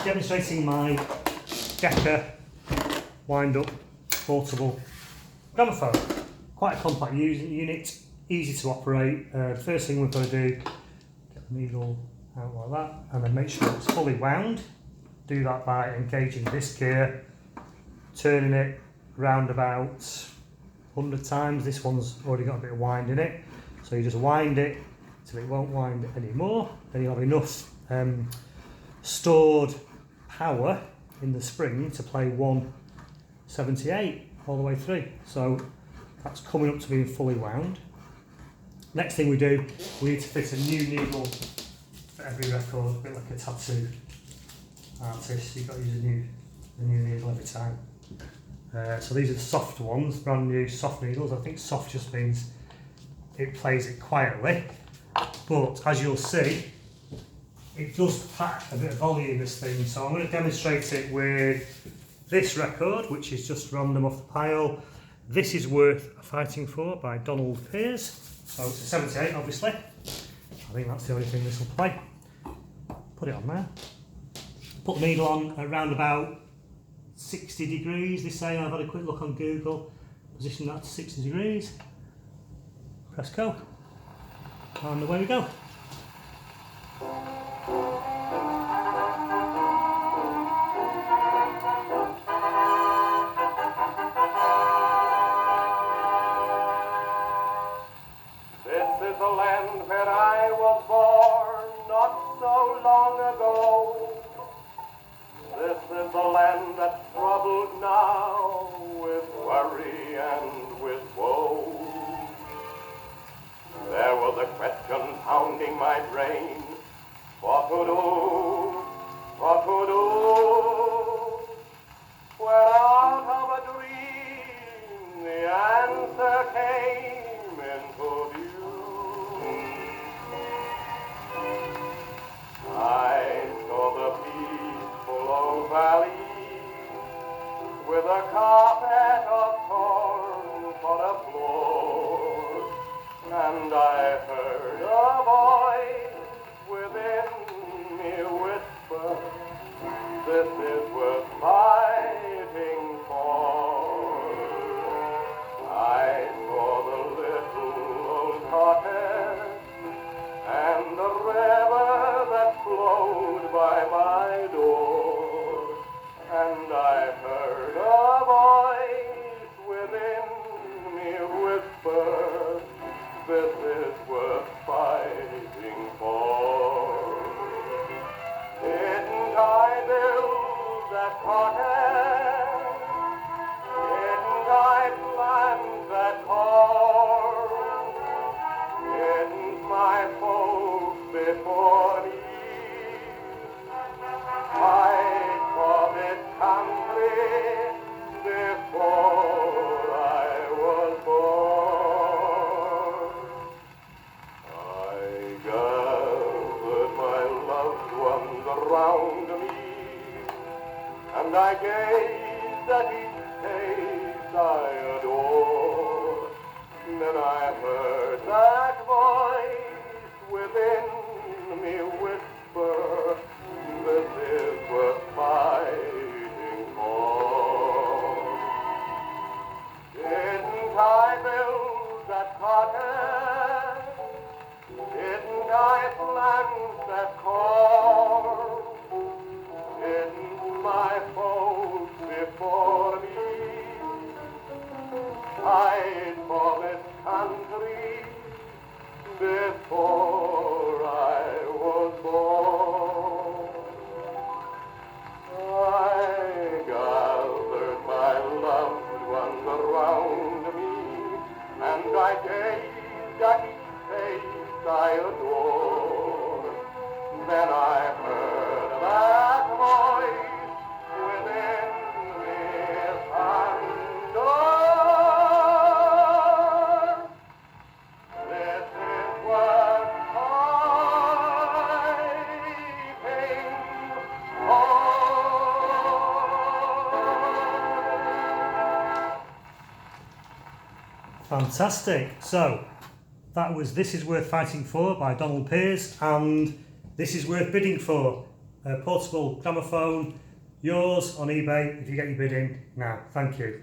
demonstrating my Decca wind-up portable gramophone. Quite a compact unit, easy to operate. First thing we've got to do, get the needle out like that, and then make sure it's fully wound. Do that by engaging this gear, turning it round about 100 times. This one's already got a bit of wind in it, so you just wind it till it won't wind anymore. Then you'll have enough stored power in the spring to play 178 all the way through. So that's coming up to being fully wound. Next thing we do, we need to fit a new needle for every record, a bit like a tattoo artist. You've got to use a new needle every time. So these are the soft ones, brand new soft needles. I think soft just means it plays it quietly, but as you'll see, it does pack a bit of volume, this thing. So I'm going to demonstrate it with this record, which is just random off the pile. This is Worth Fighting For by Donald Pearce. So it's a 78, obviously. I think that's the only thing this will play. Put it on there. Put the needle on around about 60 degrees, they say. I've had a quick look on Google. Position that to 60 degrees. Press go. And away we go. This is the land where I was born not so long ago. This is the land that's troubled now with worry and with woe. There was a question pounding my brain, what to do, what to do. When out of a dream the answer came into view. I saw the peaceful old valley with a carpet of thorn for a floor, and I heard a voice within me whisper, this is worth fighting for. I saw the little old cottage and the river that flowed by my door, and I heard a voice within me whisper, this is worth fighting for. Didn't I build that cottage? Didn't I plant that corn? Didn't my folks before me fight for this country before I was born? I gathered my loved ones around me, and I gazed at each face I adore. Then I heard that voice within me whisper, this is worth fighting for. Didn't I build that cottage? Didn't I plant that corn? Didn't my folks before me fight for this country before I was born? I gathered my loved ones around me, and I gazed at each face I adore. Then I heard that voice within me thunder, this is worth fighting for. Fantastic. So that was This Is Worth Fighting For by Donald Pearce and This Is Worth Bidding For portable gramophone, yours on eBay if you get your bid in now. Thank you.